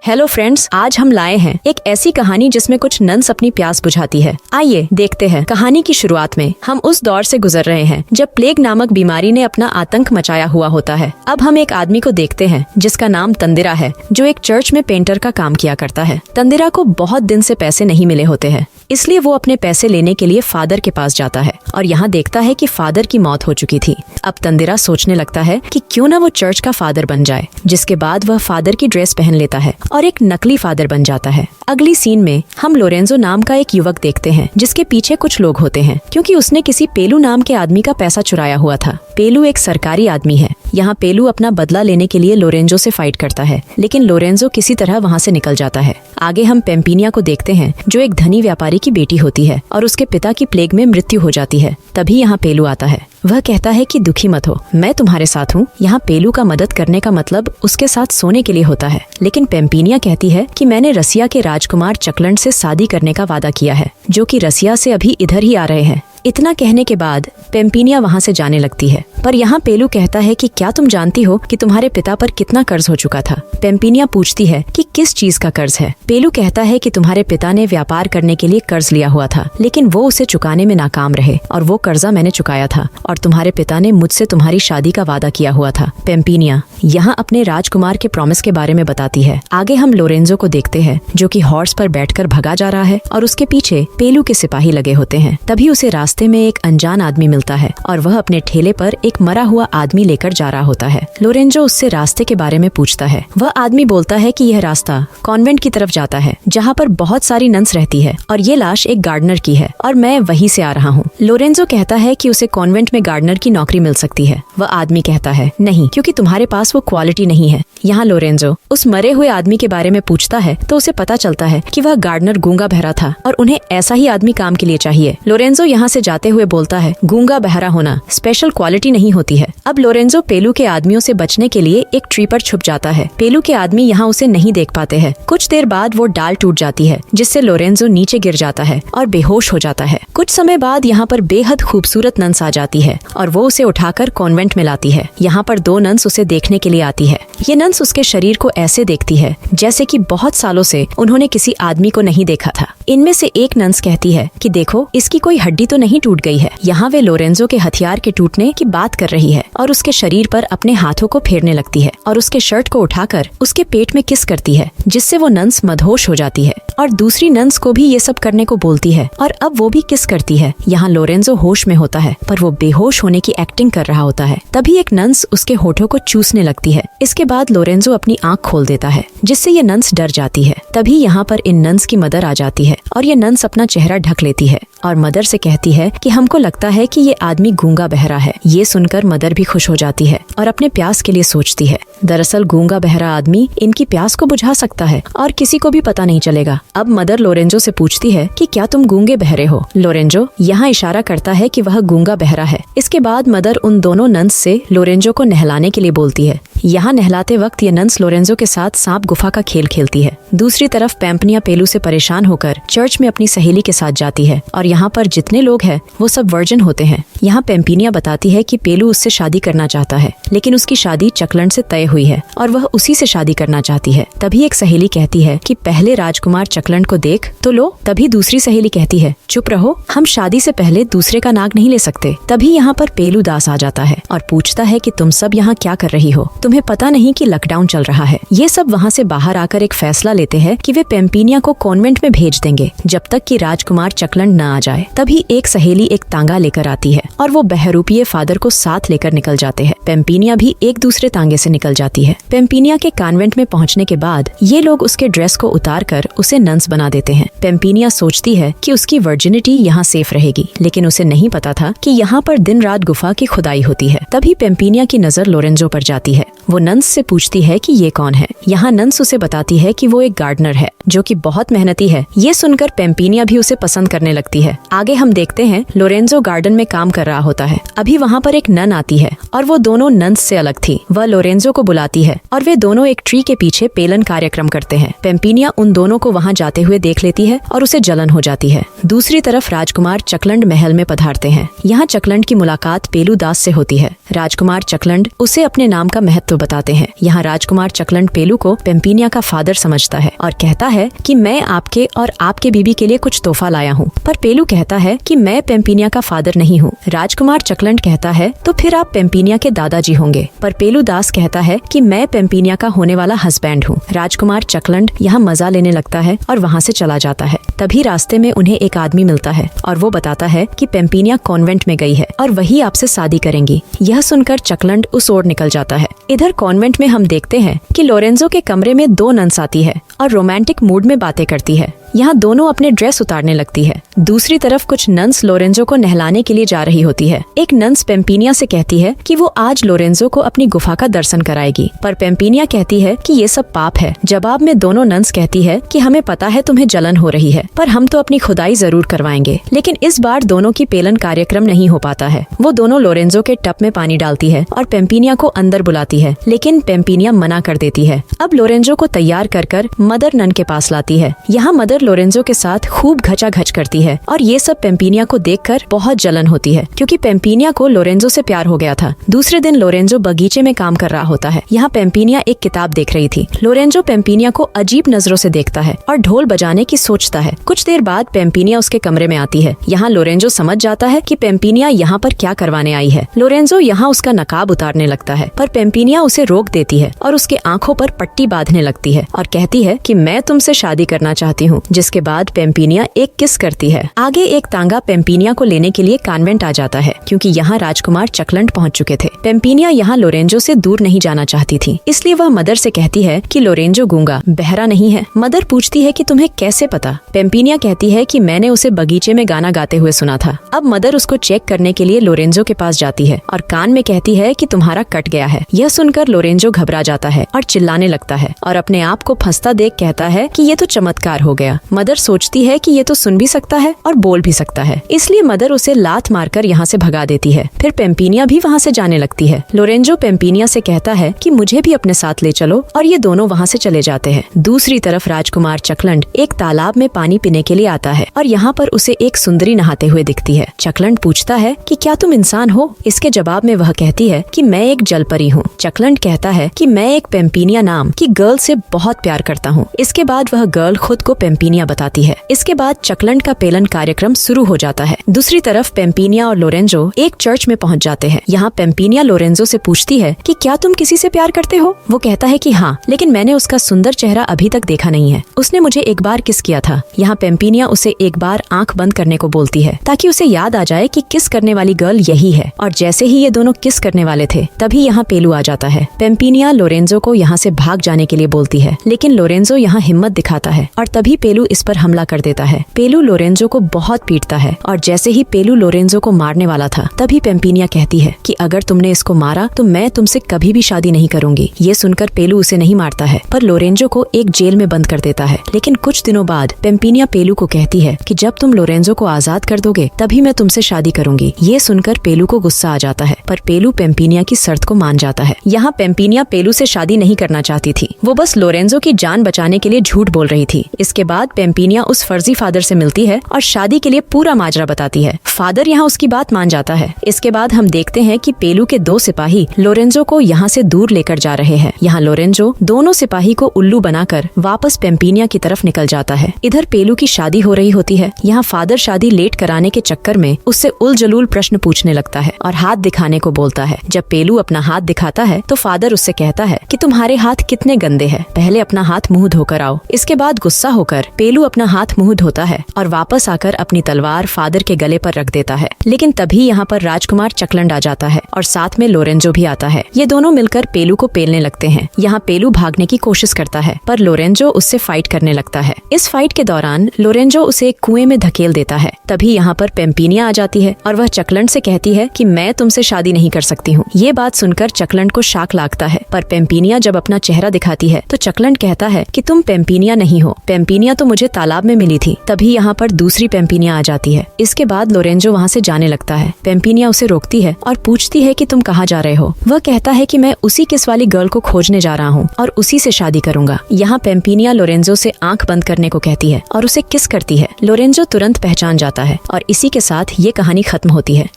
Hello friends, आज हम लाए हैं एक ऐसी कहानी जिसमें कुछ नन्स अपनी प्यास बुझाती है। आइए देखते हैं। कहानी की शुरुआत में हम उस दौर से गुजर रहे हैं जब प्लेग नामक बीमारी ने अपना आतंक मचाया हुआ होता है। अब हम एक आदमी को देखते हैं जिसका नाम तंदिरा है, जो एक चर्च में पेंटर का काम किया करता है। तंदिरा को बहुत दिन से पैसे नहीं मिले होते हैं, इसलिए वो अपने पैसे लेने के लिए फादर के पास जाता है और यहाँ देखता है कि फादर की मौत हो चुकी थी। अब तंदिरा सोचने लगता है कि क्यों ना वो चर्च का फादर बन जाए, जिसके बाद वह फादर की ड्रेस पहन लेता है और एक नकली फादर बन जाता है। अगली सीन में हम लोरेंजो नाम का एक युवक देखते हैं जिसके पीछे कुछ लोग होते हैं, क्योंकि उसने किसी पेलू नाम के आदमी का पैसा चुराया हुआ था। पेलू एक सरकारी आदमी है। यहाँ पेलू अपना बदला लेने के लिए लोरेंजो से फाइट करता है, लेकिन लोरेंजो किसी तरह वहाँ से निकल जाता है। आगे हम पेम्पिनिया को देखते हैं, जो एक धनी व्यापारी की बेटी होती है और उसके पिता की प्लेग में मृत्यु हो जाती है। तभी यहाँ पेलू आता है। वह कहता है कि दुखी मत हो, मैं तुम्हारे साथ हूँ। यहाँ पेलू का मदद करने का मतलब उसके साथ सोने के लिए होता है, लेकिन पेम्पिनिया कहती है कि मैंने रसिया के राजकुमार चकलंड से शादी करने का वादा किया है, जो कि रसिया से अभी इधर ही आ रहे हैं। इतना कहने के बाद पेम्पिनिया वहाँ से जाने लगती है, पर यहाँ पेलू कहता है कि क्या तुम जानती हो कि तुम्हारे पिता पर कितना कर्ज हो चुका था। पेम्पिनिया पूछती है कि किस चीज का कर्ज है। पेलू कहता है कि तुम्हारे पिता ने व्यापार करने के लिए कर्ज लिया हुआ था, लेकिन वो उसे चुकाने में नाकाम रहे और वो कर्जा मैंने चुकाया था, और तुम्हारे पिता ने मुझसे तुम्हारी शादी का वादा किया हुआ था। पेम्पिनिया यहाँ अपने राजकुमार के प्रॉमिस के बारे में बताती है। आगे हम लोरेंजो को देखते हैं, जो कि हॉर्स पर बैठकर भगा जा रहा है और उसके पीछे पेलू के सिपाही लगे होते हैं। तभी उसे रास्ते में एक अनजान आदमी मिलता है और वह अपने ठेले पर एक मरा हुआ आदमी लेकर जा रहा होता है। लोरेंजो उससे रास्ते के बारे में पूछता है। वह आदमी बोलता है कि यह रास्ता कॉन्वेंट की तरफ जाता है, जहाँ पर बहुत सारी नन्स रहती है, और ये लाश एक गार्डनर की है और मैं वहीं से आ रहा हूँ। लोरेंजो कहता है कि उसे कॉन्वेंट में गार्डनर की नौकरी मिल सकती है। वह आदमी कहता है नहीं, क्योंकि तुम्हारे पास वो क्वालिटी नहीं है। यहाँ लोरेंजो उस मरे हुए आदमी के बारे में पूछता है तो उसे पता चलता है कि वह गार्डनर गूंगा बहरा था और उन्हें ऐसा ही आदमी काम के लिए चाहिए। लोरेंजो यहाँ से जाते हुए बोलता है, गूंगा बहरा होना स्पेशल क्वालिटी नहीं होती है। अब लोरेंजो पेलू के आदमियों से बचने के लिए एक ट्री पर छुप जाता है। पेलू के आदमी यहाँ उसे नहीं देख पाते हैं। कुछ देर बाद वो डाल टूट जाती है, जिससे लोरेंजो नीचे गिर जाता है और बेहोश हो जाता है। कुछ समय बाद यहाँ पर बेहद खूबसूरत नन्स आ जाती है और वो उसे उठाकर कॉन्वेंट में लाती है। यहाँ पर दो नन्स उसे देखने के लिए आती है। ये नन्स उसके शरीर को ऐसे देखती है जैसे कि बहुत सालों से उन्होंने किसी आदमी को नहीं देखा था। इनमें से एक नन्स कहती है कि देखो, इसकी कोई हड्डी तो नहीं टूट गई है। यहाँ वे लोरेंजो के हथियार के टूटने की बात कर रही है और उसके शरीर पर अपने हाथों को फेरने लगती है और उसके शर्ट को उठाकर उसके पेट में किस करती है, जिससे वो नन्स मदहोश हो जाती है और दूसरी नन्स को भी ये सब करने को बोलती है और अब वो भी किस करती है। यहाँ लोरेंजो होश में होता है, पर वो बेहोश होने की एक्टिंग कर रहा होता है। तभी एक नन्स उसके होठों को चूसने लगती है। इसके बाद लोरेंजो अपनी आँख खोल देता है, जिससे ये नन्स डर जाती है। तभी यहाँ पर इन नन्स की मदर आ जाती है और ये नन्स अपना चेहरा ढक लेती है और मदर से कहती है कि हमको लगता है कि ये आदमी गूंगा बहरा है। ये सुनकर मदर भी खुश हो जाती है और अपने प्यास के लिए सोचती है। दरअसल गूंगा बहरा आदमी इनकी प्यास को बुझा सकता है और किसी को भी पता नहीं चलेगा। अब मदर लोरेंजो से पूछती है कि क्या तुम गूंगे बहरे हो। लोरेंजो यहाँ इशारा करता है कि वह गूंगा बहरा है। इसके बाद मदर उन दोनों नन्स से लोरेंजो को नहलाने के लिए बोलती है। यहाँ नहलाते वक्त ये नन्स लोरेंजो के साथ सांप गुफा का खेल खेलती है। दूसरी तरफ पेम्पिनिया पेलू से परेशान होकर चर्च में अपनी सहेली के साथ जाती है और यहाँ पर जितने लोग हैं वो सब वर्जिन होते हैं। यहाँ पेम्पिनिया बताती है कि पेलू उससे शादी करना चाहता है, लेकिन उसकी शादी चकलंड से तय हुई है और वह उसी से शादी करना चाहती है। तभी एक सहेली कहती है कि पहले राजकुमार चकलंड को देख तो लो। तभी दूसरी सहेली कहती है, चुप रहो, हम शादी से पहले दूसरे का नाक नहीं ले सकते। तभी यहाँ पर पेलू दास आ जाता है और पूछता है कि तुम सब यहाँ क्या कर रही हो, तुम्हें पता नहीं कि लॉकडाउन चल रहा है। ये सब वहाँ से बाहर आकर एक फैसला लेते हैं कि वे पेम्पिनिया को कॉन्वेंट में भेज देंगे जब तक कि राजकुमार चकलंड न आ जाए। तभी एक सहेली एक तांगा लेकर आती है और वो बहरूपीय फादर को साथ लेकर निकल जाते हैं। पेम्पिनिया भी एक दूसरे तांगे से निकल जाती है। पेम्पिनिया के कॉन्वेंट में पहुँचने के बाद ये लोग उसके ड्रेस को उतार कर उसे नन्स बना देते हैं। पेम्पिनिया सोचती है कि उसकी वर्जिनिटी यहाँ सेफ रहेगी, लेकिन उसे नहीं पता था कि यहाँ पर दिन रात गुफा की खुदाई होती है। तभी पेम्पिनिया की नजर लोरेंजो पर जाती है। वो नन्स से पूछती है कि ये कौन है। यहाँ नन्स उसे बताती है कि वो एक गार्डनर है, जो कि बहुत मेहनती है। ये सुनकर पेम्पिनिया भी उसे पसंद करने लगती है। आगे हम देखते हैं लोरेंजो गार्डन में काम कर रहा होता है। अभी वहाँ पर एक नन आती है और वो दोनों नन्स से अलग थी। वह लोरेंजो को बुलाती है और वे दोनों एक ट्री के पीछे पेलन कार्यक्रम करते हैं। पेम्पिनिया उन दोनों को वहाँ जाते हुए देख लेती है और उसे जलन हो जाती है। दूसरी तरफ राजकुमार चकलंड महल में पधारते हैं। यहाँ चकलंड की मुलाकात पेलू दास से होती है। राजकुमार चकलंड उसे अपने नाम का महत्व बताते हैं। यहाँ राजकुमार चकलंड पेलू को पेम्पिनिया का फादर समझता है और कहता है कि मैं आपके और आपके बीबी के लिए कुछ तोहफा लाया हूँ। पर पेलू कहता है कि मैं पेम्पिनिया का फादर नहीं हूँ। राजकुमार चकलंड कहता है तो फिर आप पेम्पिनिया के दादाजी होंगे। पर पेलू दास कहता है कि मैं पेम्पिनिया का होने वाला हस्बैंड हूँ। राजकुमार चकलंड यहाँ मजा लेने लगता है और वहाँ से चला जाता है। तभी रास्ते में उन्हें एक आदमी मिलता है और वो बताता है कि पेम्पिनिया कॉन्वेंट में गई है और वही आपसे शादी करेंगी। यह सुनकर चकलंड उस ओर निकल जाता है। इधर कॉन्वेंट में हम देखते हैं कि लोरेंजो के कमरे में 2 नन्स आती है और रोमांटिक मूड में बातें करती है। यहाँ दोनों अपने ड्रेस उतारने लगती है। दूसरी तरफ कुछ नन्स लोरेंजो को नहलाने के लिए जा रही होती है। एक नन्स पेम्पिनिया से कहती है कि वो आज लोरेंजो को अपनी गुफा का दर्शन कराएगी, पर पेम्पिनिया कहती है कि ये सब पाप है। जवाब में दोनों नन्स कहती है कि हमें पता है तुम्हें जलन हो रही है, पर हम तो अपनी खुदाई जरूर करवाएंगे। लेकिन इस बार दोनों की पेलन कार्यक्रम नहीं हो पाता है। वो दोनों लोरेंजो के टब में पानी डालती है और पेम्पिनिया को अंदर बुलाती है, लेकिन पेम्पिनिया मना कर देती है। अब लोरेंजो को तैयार कर मदर नन के पास लाती है। यहाँ मदर लोरेंजो के साथ खूब घचाघच करती है और ये सब पेम्पिनिया को देखकर बहुत जलन होती है, क्योंकि पेम्पिनिया को लोरेंजो से प्यार हो गया था। दूसरे दिन लोरेंजो बगीचे में काम कर रहा होता है। यहाँ पेम्पिनिया एक किताब देख रही थी। लोरेंजो पेम्पिनिया को अजीब नजरों से देखता है और ढोल बजाने की सोचता है। कुछ देर बाद पेम्पिनिया उसके कमरे में आती है। यहाँ लोरेंजो समझ जाता है कि पेम्पिनिया यहाँ पर क्या करवाने आई है। लोरेंजो यहाँ उसका नकाब उतारने लगता है, पर पेम्पिनिया उसे रोक देती है और उसके आंखों पर पट्टी बांधने लगती है और कहती है कि मैं तुमसे शादी करना चाहती हूँ। जिसके बाद पेम्पिनिया एक किस करती है। आगे एक तांगा पेम्पिनिया को लेने के लिए कॉन्वेंट आ जाता है, क्योंकि यहाँ राजकुमार चकलंड पहुँच चुके थे। पेम्पिनिया यहाँ लोरेंजो से दूर नहीं जाना चाहती थी, इसलिए वह मदर से कहती है कि लोरेंजो गूंगा बहरा नहीं है। मदर पूछती है कि तुम्हें कैसे पता। पेम्पिनिया कहती है कि मैंने उसे बगीचे में गाना गाते हुए सुना था। अब मदर उसको चेक करने के लिए लोरेंजो के पास जाती है और कान में कहती है कि तुम्हारा कट गया है। यह सुनकर लोरेंजो घबरा जाता है और चिल्लाने लगता है और अपने आप को फंसता देख कहता है कि ये तो चमत्कार हो गया। मदर सोचती है कि ये तो सुन भी सकता है और बोल भी सकता है, इसलिए मदर उसे लात मारकर यहाँ से भगा देती है। फिर पेम्पिनिया भी वहाँ से जाने लगती है। लोरेंजो पेम्पिनिया से कहता है कि मुझे भी अपने साथ ले चलो और ये दोनों वहाँ से चले जाते हैं। दूसरी तरफ राजकुमार चकलंड एक तालाब में पानी पीने के लिए आता है और यहाँ पर उसे एक सुंदरी नहाते हुए दिखती है। चकलंड पूछता है कि क्या तुम इंसान हो? इसके जवाब में वह कहती है कि मैं एक जलपरी हूँ। चकलंड कहता है कि मैं एक पेम्पिनिया नाम की गर्ल से बहुत प्यार करता हूँ। इसके बाद वह गर्ल खुद को पेम्पिनिया बताती है। इसके बाद चकलंड का पेलन कार्यक्रम शुरू हो जाता है। दूसरी तरफ पेम्पिनिया और लोरेंजो एक चर्च में पहुंच जाते हैं। यहाँ पेम्पिनिया लोरेंजो से पूछती है कि क्या तुम किसी से प्यार करते हो? वो कहता है कि हाँ, लेकिन मैंने उसका सुंदर चेहरा अभी तक देखा नहीं है। उसने मुझे एक बार किस किया था। यहाँ पेम्पिनिया उसे एक बार आंख बंद करने को बोलती है ताकि उसे याद आ जाए कि किस करने वाली गर्ल यही है। और जैसे ही ये दोनों किस करने वाले थे, तभी यहाँ पेलू आ जाता है। पेम्पिनिया लोरेंजो को यहाँ से भाग जाने के लिए बोलती है, लेकिन लोरेंजो यहाँ हिम्मत दिखाता है और तभी पेलू इस पर हमला कर देता है। पेलू लोरेंजो को बहुत पीटता है और जैसे ही पेलू लोरेंजो को मारने वाला था, तभी पेम्पिनिया कहती है कि अगर तुमने इसको मारा तो मैं तुमसे कभी भी शादी नहीं करूंगी। ये सुनकर पेलू उसे नहीं मारता है, पर लोरेंजो को एक जेल में बंद कर देता है। लेकिन कुछ दिनों बाद पेम्पिनिया पेलू को कहती है कि जब तुम लोरेंजो को आजाद कर दोगे तभी मैं तुमसे शादी करूंगी। ये सुनकर पेलू को गुस्सा आ जाता है, पर पेलू पेम्पिनिया की शर्त को मान जाता है। यहाँ पेम्पिनिया पेलू से शादी नहीं करना चाहती थी, वो बस लोरेंजो की जान बचाने के लिए झूठ बोल रही थी। इसके बाद पेम्पिनिया उस फर्जी फादर से मिलती है और शादी के लिए पूरा माजरा बताती है। फादर यहाँ उसकी बात मान जाता है। इसके बाद हम देखते हैं कि पेलू के 2 सिपाही लोरेंजो को यहाँ से दूर लेकर जा रहे हैं। यहाँ लोरेंजो दोनों सिपाही को उल्लू बनाकर वापस पेम्पिनिया की तरफ निकल जाता है। इधर पेलू की शादी हो रही होती है। यहाँ फादर शादी लेट कराने के चक्कर में उससे उलझलूल प्रश्न पूछने लगता है और हाथ दिखाने को बोलता है। जब पेलू अपना हाथ दिखाता है तो फादर उससे कहता है कि तुम्हारे हाथ कितने गंदे हैं, पहले अपना हाथ मुंह धोकर आओ। इसके बाद गुस्सा होकर पेलू अपना हाथ मुंह धोता है और वापस आकर अपनी तलवार फादर के गले पर रख देता है। लेकिन तभी यहाँ पर राजकुमार चकलंड आ जाता है और साथ में लोरेंजो भी आता है। ये दोनों मिलकर पेलू को पेलने लगते हैं। यहाँ पेलू भागने की कोशिश करता है, पर लोरेंजो उससे फाइट करने लगता है। इस फाइट के दौरान लोरेंजो उसे एक कुएं में धकेल देता है। तभी यहाँ पर पेम्पिनिया आ जाती है और वह चकलंड से कहती है कि मैं तुमसे शादी नहीं कर सकती हूँ। ये बात सुनकर चकलंड को शाक लागता है, पर पेम्पिनिया जब अपना चेहरा दिखाती है तो चकलंड कहता है कि तुम पेम्पिनिया नहीं हो, पेम्पिनिया तो मुझे तालाब में मिली थी। तभी यहाँ पर दूसरी पेम्पिनिया आ जाती है। इसके बाद लोरेंजो वहाँ से जाने लगता है। पेम्पिनिया उसे रोकती है और पूछती है कि तुम कहाँ जा रहे हो। वह कहता है कि मैं उसी किस वाली गर्ल को खोजने जा रहा हूँ और उसी से शादी करूंगा। यहाँ पेम्पिनिया लोरेंजो से आंख बंद करने को कहती है और उसे किस करती है। लोरेंजो तुरंत पहचान जाता है और इसी के साथ ये कहानी खत्म होती है।